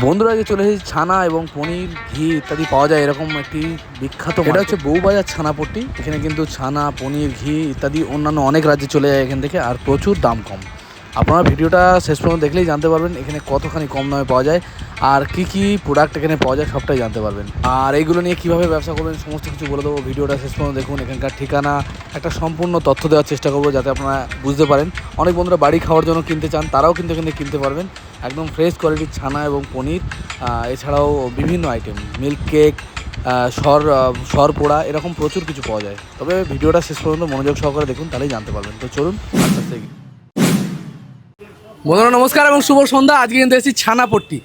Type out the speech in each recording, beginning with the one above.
বন্ধুরা আগে চলে এসেছি ছানা এবং পনির ঘি ইত্যাদি পাওয়া যায় এরকম একটি বিখ্যাত, এটা হচ্ছে বউবাজার ছানাপট্টি। এখানে কিন্তু ছানা পনির ঘি ইত্যাদি অন্যান্য অনেক রাজ্যে চলে যায় এখান থেকে, আর প্রচুর দাম কম। আপনারা ভিডিওটা শেষ পর্যন্ত দেখলেই জানতে পারবেন এখানে কতখানি কম দামে পাওয়া যায় আর কি কি প্রোডাক্ট এখানে পাওয়া যায় সবটাই জানতে পারবেন। আর এইগুলো নিয়ে কীভাবে ব্যবসা করবেন সমস্ত কিছু বলে দেবো। ভিডিওটা শেষ পর্যন্ত দেখুন, এখানকার ঠিকানা একটা সম্পূর্ণ তথ্য দেওয়ার চেষ্টা করবো যাতে আপনারা বুঝতে পারেন। অনেক বন্ধুরা বাড়ি খাওয়ার জন্য কিনতে চান, তারাও কিন্তু এখানে কিনতে পারবেন। একদম ফ্রেশ কোয়ালিটির ছানা এবং পনির, এছাড়াও বিভিন্ন আইটেম, মিল্ক কেক, সর পোড়া, এরকম প্রচুর কিছু পাওয়া যায়। তবে ভিডিওটা শেষ পর্যন্ত মনোযোগ সহকারে দেখুন, তাহলেই জানতে পারবেন। তো চলুন আস্তে আস্তে। বন্ধুরা নমস্কার এবং শুভ সন্ধ্যা। আজকে কিন্তু এসেছি ছানাপট্টি,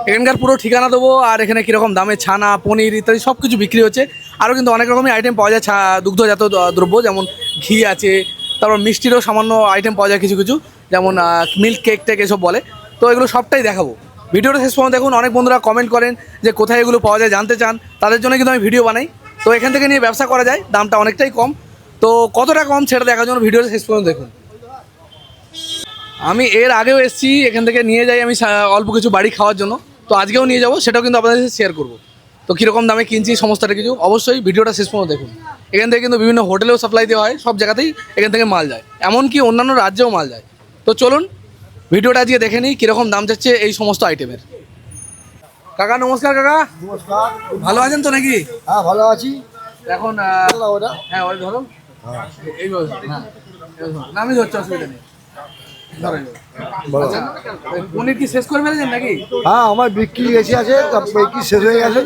এখানকার পুরো ঠিকানা দেবো আর এখানে কীরকম দামে ছানা পনির ইত্যাদি সব কিছু বিক্রি হচ্ছে। আরও কিন্তু অনেক রকমই আইটেম পাওয়া যায়, দুগ্ধজাত দ্রব্য, যেমন ঘি আছে, তারপর মিষ্টিরও সামান্য আইটেম পাওয়া যায় কিছু কিছু, যেমন মিল্ক কেক টেক এসব বলে। তো এগুলো সবটাই দেখাবো। ভিডিওটা শেষ পর্যন্ত দেখুন। অনেক বন্ধুরা কমেন্ট করেন যে কোথায় এগুলো পাওয়া যায় জানতে চান, তাদের জন্য কিন্তু আমি ভিডিও বানাই। তো এখান থেকে নিয়ে ব্যবসা করা যায়, দামটা অনেকটাই কম। তো কতটা কম সেটা দেখার জন্য ভিডিওটা শেষ পর্যন্ত দেখুন। আমি এর আগেও এসেছি, এখান থেকে নিয়ে যাই আমি অল্প কিছু বাড়ি খাওয়ার জন্য। তো আজকেও নিয়ে যাবো, সেটাও কিন্তু আপনাদের সাথে শেয়ার করবো। তো কীরকম দামে কিনছি সমস্তটা কিছু অবশ্যই ভিডিওটা শেষ পর্যন্ত দেখুন। এখান থেকে কিন্তু বিভিন্ন হোটেলেও সাপ্লাই দেওয়া হয়, সব জায়গাতেই এখান থেকে মাল যায়, এমনকি অন্যান্য রাজ্যেও মাল যায়। তো চলুন ভিডিওটা আজকে দেখে নিই কীরকম দাম যাচ্ছে এই সমস্ত আইটেমের। কাকা নমস্কার। কাকা নমস্কার। ভালো আছেন তো নাকি? হ্যাঁ ভালো আছি। এখন হ্যাঁ ওই ধরো, এইভাবে হ্যাঁ নামই ধরছে, অসুবিধা নেই। আচ্ছা, পনির কি শেষ করে ফেলেছেন নাকি? হ্যাঁ আমার বিক্রি বেশি আছে, বিক্রি শেষ হয়ে গেছে।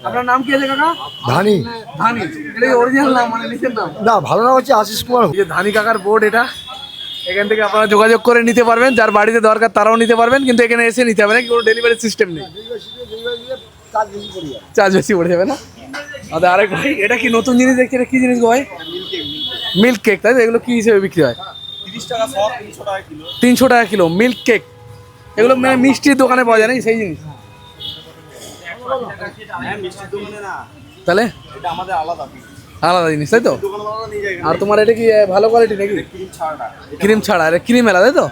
আপনার নাম কি আছে কাকা? ধানি। ধানি, এটা অরিজিনাল নাম মানে নিচের নাম? না, ভালো নাম হচ্ছে আশিস কুমার। এই যে ধানি কাকার বোর্ড, এটা এখান থেকে আপনারা যোগাযোগ করে নিতে পারবেন, যার বাড়িতে দরকার তারাও নিতে পারবেন, কিন্তু এখানে এসে নিতে হবে না, কোনো ডেলিভারি সিস্টেম নেই, চার্জ বেশি পড়ে যাবে না। আচ্ছা আরেক ভাই, এটা কি নতুন জিনিস দেখছি, এটা কি জিনিস গো ভাই? মিল্ক কেক, তাই তো? এগুলো কি হিসেবে বিক্রি হয়? 300 টাকা কিলো মিল্ক কেক। এগুলো মানে মিষ্টির দোকানে পাওয়া যায় নাকি সেই জিনিস? তাহলে আলাদা জিনিস, তাই তো? আর তোমার এটা কি ভালো কোয়ালিটি নাকি? ক্রিম ছাড়া, এটা ক্রিম এলা, তাই তো?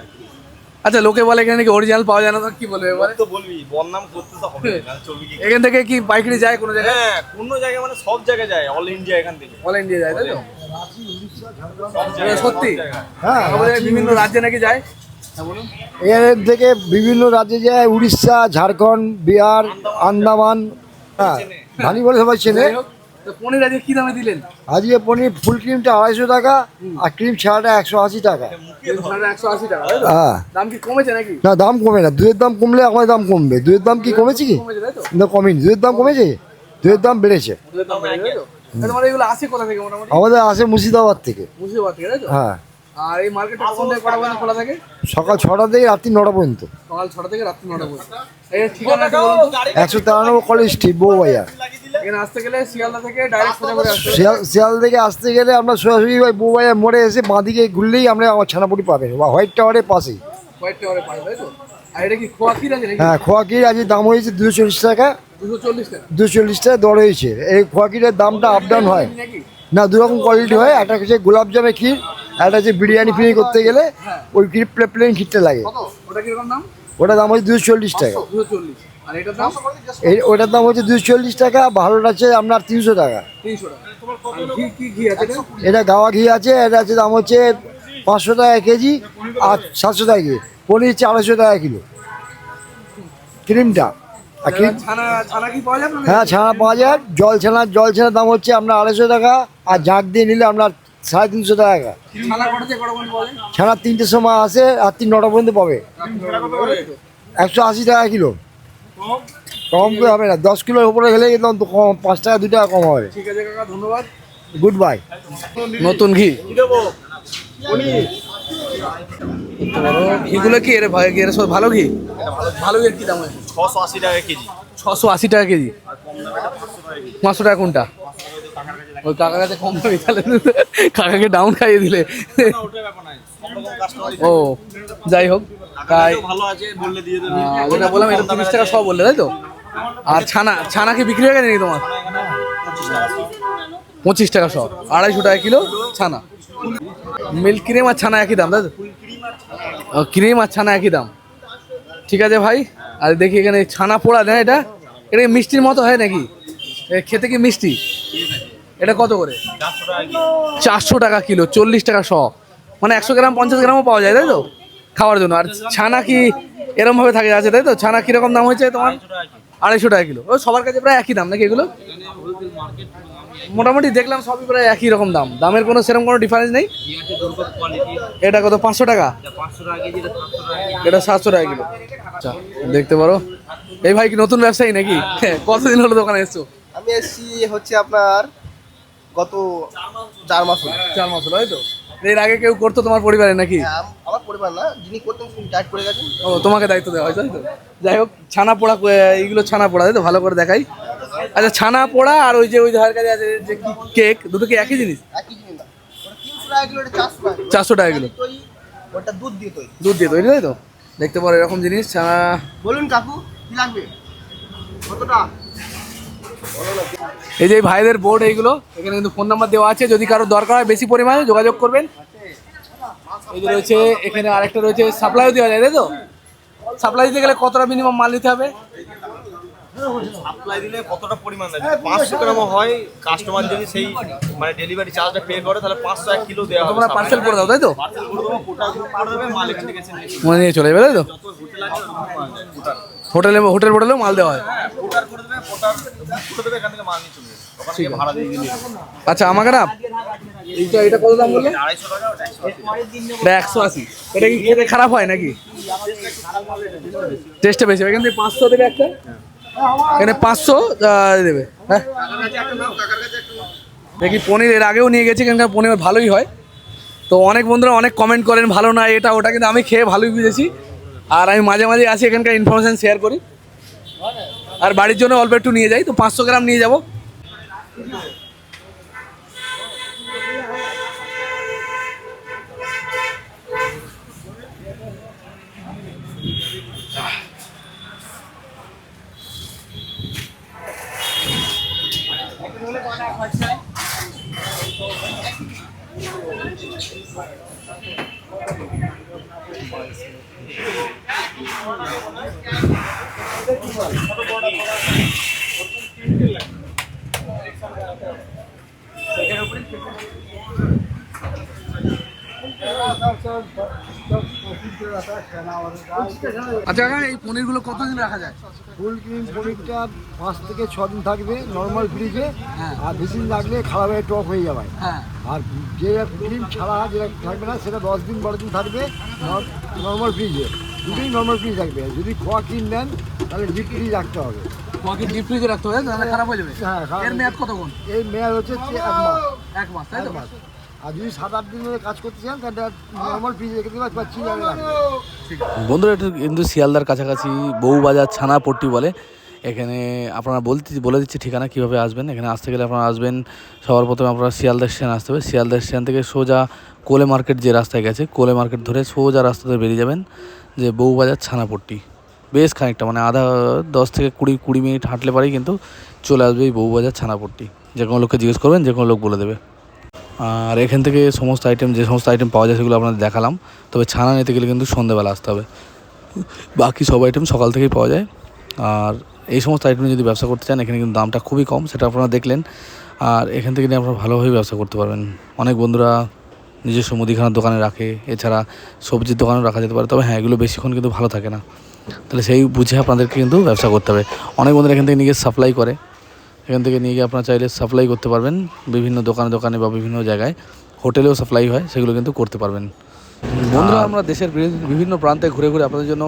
আচ্ছা, লোকে বলে এখানে নাকি অরিজিনাল পাওয়া যায় না, তো কি বলবে এবারে? তো বলবি বদনাম করতে তো হবে, চলবে কি? এখান থেকে কি পাইকারি যায় কোনো জায়গায়? হ্যাঁ, কোন জায়গায় মানে সব জায়গায় যায়, অল ইন্ডিয়া এখান থেকে। অল ইন্ডিয়া যায়, তাই তো? জায়গায়, সত্যি? হ্যাঁ বিভিন্ন রাজ্যে নাকি যায়। এর থেকে বিভিন্ন রাজ্যে যায়, উড়িষ্যা, ঝাড়খণ্ড, বিহার, আন্দামান। হ্যাঁ ধানি বলে সবাই চেনে। তো পনির আজকে কি দামে দিলেন? আজকে পনির ফুল ক্রিমটা 250 টাকা আর ক্রিম ছাড়াটা 180 টাকা। 180 টাকা, তাই তো? হ্যাঁ। দাম কি কমেছে নাকি? না, দাম কমে না। দুধের দাম কমলে আমাদের দাম কমবে। দুধের দাম কি কমেছে কি? কমেছে, তাই তো? না, কমেনি। দুধের দাম কমেছে, দুধের দাম বেড়েছে। দুধের দাম বেড়েছে, তাই তো? তোমার এগুলো আসে কোথা থেকে মোটামুটি? আমাদের আসে মুর্শিদাবাদ থেকে। মুর্শিদাবাদ থেকে, তাই তো? হ্যাঁ। আর এই মার্কেটটা কখন থেকে কটা পর্যন্ত খোলা থাকে? সকাল 6টা থেকে রাত্রি 9টা পর্যন্ত। সকাল 6টা থেকে রাত্রি 9টা পর্যন্ত। এই ঠিকানাটা বলুন তো। 193 কলেজ স্ট্রিট, বউবাজার। এখানে আসতে গেলে শিয়ালদা থেকে ডাইরেক্ট সোজা করে আসতে হবে। শিয়াল থেকে আসতে গেলে আমরা সরাসরি বউবাজার মোড়ে এসে বাঁদিকে ঘুরলেই আমরা আমার ছানাপুরি পাবেন, বা হোয়াইট টাওয়ারের পাশেই। হোয়াইট টাওয়ারে পাই, তাই তো? আর এটা কি খোয়া ক্ষীর আছে নাকি? হ্যাঁ, খোয়া ক্ষীর আজ দাম হয়েছে 240 টাকা। 240 টাকা 240 টাকা দর হয়েছে। এই খোয়া ক্ষীরের দামটা আপ ডাউন হয় নাকি? না, দু রকম কোয়ালিটি হয়। একটা হচ্ছে গোলাপ জামের ক্ষীর, একটা হচ্ছে বিরিয়ানি ফিরি করতে গেলে ওই ক্ষীর প্লেন ক্ষীরটা লাগে। কত? ওটা কিরকম দাম? ওটার দাম হচ্ছে 240 টাকা। 240। আর এটার দাম? ওটার দাম হচ্ছে 240 টাকা। ভালোটা আছে আপনার 300 টাকা। 300 টাকা। আর ঘি কি ঘি আছে এটা? এটা গাওয়া ঘি আছে, এটা আছে দাম হচ্ছে 500 টাকা কেজি আর 700 টাকা কেজি। পনির 400 টাকা কিলো ক্রিমটা। আর ক্রিম, ছানা কি পাওয়া যাবে? হ্যাঁ ছানা পাওয়া যায়। জল ছানার দাম হচ্ছে আপনার 250 টাকা, আর ঝাঁক দিয়ে নিলে আপনার 350 টাকা। ছানা কটা থেকে কটা পর্যন্ত পাওয়া যায়? ছানা 3টের সময় আসে, রাত্রি 9টা পর্যন্ত পাবে। 180 টাকা কিলো। কম করে হবে না, 10 কিলোর উপরে গেলে একদম তো কম, 5 টাকা 2 টাকা কম হবে। ঠিক আছে কাকা, ধন্যবাদ। Good bye. নতুন ঘি ঘিগুলো কি এর ভাই? এর সব ভালো ঘি? ভালো ঘি কি দাম আছে? 680 টাকা কেজি। 680 টাকা কেজি। 500 টাকা কোনটা? ওই কাকার কাছে কম দামি, তাহলে কাকাকে ডাউন খাইয়ে দিলে। ও যাই হোক, তাই ভালো আছে বললে দিয়ে দেবে। যেটা বললাম এটা 30 টাকা সব বললে, তাই তো? আর ছানা কি বিক্রি হয়ে গেছে নাকি তোমার? 25 টাকা সব, 250 টাকা কিলো ছানা। মিল্ক ক্রিম আর ছানা একই দাম, তাই তো? ক্রিম আর ছানা একই দাম। ঠিক আছে ভাই, আর দেখি এখানে ছানা পোড়া দেয়, এটা এটা কি মিষ্টির মতো হয় নাকি? খেতে কি মিষ্টি? এটা কত করে? 400 টাকা কিলো, 40 টাকা শ, মানে 100 গ্রাম 50 গ্রামও পাওয়া যায় তাই তো খাওয়ার জন্য। আর ছানা কি এরকম ভাবে থাকে আছে তাই তো? ছানা কিরকম দাম হয়েছে তোমার? 250 টাকা কিলো। ও সবার কাছে প্রায় একই দাম নাকি এগুলো? মোটামুটি দেখলাম সবই প্রায় একই রকম দাম, দামের কোনো সেরকম কোনো ডিফারেন্স নেই। এটা কত? 500 টাকা। এটা 700 টাকা কিলো। আচ্ছা দেখতে পারো। এই ভাই কি নতুন ব্যবসায়ী নাকি? কতদিন হলো দোকানে এসছো? আমি এসছি হচ্ছে আপনার গত 4 মাস হলো। 4 মাস হলো তাই তো? এর আগে কেউ করতো তোমার পরিবারে নাকি? হ্যাঁ, আমার পরিবার না, যিনি করতেন তিনি ডায়েট করে গেছেন। ও তোমাকে দায়িত্ব দেওয়া হয় তাই তো? যাই হোক, ছানা পোড়া এইগুলো ছানা পোড়া তাই তো? ভালো করে দেখাই। আচ্ছা ছানা পোড়া আর ওই যে ধার কাছে আছে যে কেক, দুটো কি একই জিনিস? একই জিনিস না, ওটা 300 টাকা কিলো, এটা 400 টাকা কিলো। 400 টাকা কিলো। তৈরি, ওটা দুধ দিয়ে তৈরি। দুধ দিয়ে তৈরি তাই তো? দেখতে পারো এরকম জিনিস ছানা। বলুন কাকু কি লাগবে, কতটা? এই যে ভাইদের বোর্ড, এইগুলো এখানে কিন্তু ফোন নাম্বার দেওয়া আছে, যদি কারো দরকার হয় বেশি পরিমাণে যোগাযোগ করবেন। এই যে রয়েছে এখানে আরেকটা রয়েছে, সাপ্লাইও দেওয়া যায় তাই তো? সাপ্লাই দিতে গেলে কতটা মিনিমাম মাল নিতে হবে? সাপ্লাই দিলে কতটা পরিমাণ দেয়? যদি 500 গ্রামও হয়, কাস্টমার যদি সেই মানে ডেলিভারি চার্জটা পে করে তাহলে 500 1 কিলো দেওয়া হবে। তোমরা পার্সেল করে দাও তাই তো? পার্সেল করে দেবো, কোটা করে দেবে, মাল এখান থেকে এসে নিয়ে চলে মানে নিয়ে চলে যাবে তাই তো? যত হোটেল আছে তত পাওয়া যায়। কোটার হোটেলেও মাল দেওয়া হয়। কোটার করে দেবে, কোটার বুক করে দেবে, এখান থেকে মাল নিয়ে চলে যাবে। ওখান থেকে ভাড়া দিয়ে দিলে আচ্ছা আমাকে না এটা কত দাম বললে? 250 টাকা, ওটা 180। এটা 180। এটা কি খেতে খারাপ হয় নাকি? টেস্টটা বেশি হয়। এখান থেকে 500 দেবে একটা, এখানে 500 দেবে। হ্যাঁ দেখি পনির এর আগেও নিয়ে গেছি, এখানকার পনির ভালোই হয়। তো অনেক বন্ধুরা অনেক কমেন্ট করেন ভালো না এটা ওটা, কিন্তু আমি খেয়ে ভালোই বুঝেছি। আর আমি মাঝে মাঝে আসি, এখানকার ইনফরমেশান শেয়ার করি, আর বাড়ির জন্য অল্প একটু নিয়ে যাই। তো 500 গ্রাম নিয়ে যাবো। আচ্ছা কাকা, এই পনিরগুলো কতদিন রাখা যায়? ফুল ক্রিম পনিরটা 5 থেকে 6 দিন থাকবে নর্মাল ফ্রিজে। হ্যাঁ। আর বেশি দিন লাগলে খারাপ হয়ে টক হয়ে যাবে। হ্যাঁ। আর যে ক্রিম ছাড়া যেটা থাকবে না সেটা 10 দিন 12 দিন থাকবে নর্মাল ফ্রিজে। দুটোই নর্মাল ফ্রিজ থাকবে। যদি খোয়া ক্রিম নেন তাহলে ডিপ ফ্রিজ রাখতে হবে। ডিপ ফ্রিজে রাখতে হবে, তাহলে খারাপ হয়ে যাবে। হ্যাঁ, এর মেয়াদ কতক্ষণ? এই মেয়াদ হচ্ছে 1 মাস। 1 মাস তাই তো? 1 মাস। আর যদি 7-8 দিন ধরে কাজ করতে চান তাহলে নর্মাল ফ্রিজে রেখে দেবেন, পাচ্ছি যাবে। বন্ধুরা এটা কিন্তু শিয়ালদার কাছাকাছি বউবাজার ছানাপট্টি বলে। এখানে আপনারা বলে দিচ্ছি ঠিকানা কীভাবে আসবেন। এখানে আসতে গেলে আপনারা আসবেন, সবার প্রথমে আপনারা শিয়ালদা স্ট্যান্ড আসতে হবে। শিয়ালদা স্ট্যান্ড থেকে সোজা কোলে মার্কেট যে রাস্তায় গেছে, কোলে মার্কেট ধরে সোজা রাস্তাতে বেরিয়ে যাবেন, যে বউবাজার ছানাপট্টি। বেশ খানিকটা মানে আধা 10 থেকে 20 মিনিট হাঁটলে পারেই কিন্তু চলে আসবে এই বউবাজার ছানাপট্টি। যে কোনো লোককে জিজ্ঞেস করবেন, যে কোনো লোক বলে দেবে। আর এখান থেকে যে সমস্ত আইটেম পাওয়া যায় সেগুলো আপনাদের দেখালাম। তবে ছানা নিতে গেলে কিন্তু সন্ধ্যেবেলা আসতে হবে, বাকি সব আইটেম সকাল থেকেই পাওয়া যায়। আর এই সমস্ত আইটেম যদি ব্যবসা করতে চান, এখানে কিন্তু দামটা খুবই কম, সেটা আপনারা দেখলেন। আর এখান থেকে নিয়ে আপনারা ভালোভাবে ব্যবসা করতে পারবেন। অনেক বন্ধুরা নিজস্ব মুদিখানার দোকানে রাখে, এছাড়া সবজির দোকানেও রাখা যেতে পারে। তবে হ্যাঁ, এগুলো বেশিক্ষণ কিন্তু ভালো থাকে না, তাহলে সেই বুঝে আপনাদেরকে কিন্তু ব্যবসা করতে হবে। অনেক বন্ধুরা এখান থেকে নিয়ে সাপ্লাই করে, এখান থেকে নিয়ে গিয়ে আপনারা চাইলে সাপ্লাই করতে পারবেন বিভিন্ন দোকানে বা বিভিন্ন জায়গায়, হোটেলেও সাপ্লাই হয়, সেগুলো কিন্তু করতে পারবেন। বন্ধুরা আমরা দেশের বিভিন্ন প্রান্তে ঘুরে ঘুরে আপনাদের জন্য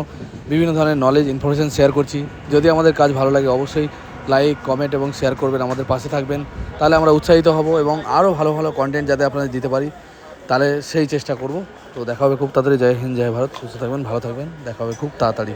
বিভিন্ন ধরনের নলেজ ইনফরমেশান শেয়ার করছি। যদি আমাদের কাজ ভালো লাগে অবশ্যই লাইক, কমেন্ট এবং শেয়ার করবেন, আমাদের পাশে থাকবেন, তাহলে আমরা উৎসাহিত হব এবং আরও ভালো ভালো কন্টেন্ট যাতে আপনাদের দিতে পারি, তাহলে সেই চেষ্টা করব। তো দেখা হবে খুব তাড়াতাড়ি। জয় হিন্দ, জয় ভারত। সুস্থ থাকবেন, ভালো থাকবেন, দেখা হবে খুব তাড়াতাড়ি।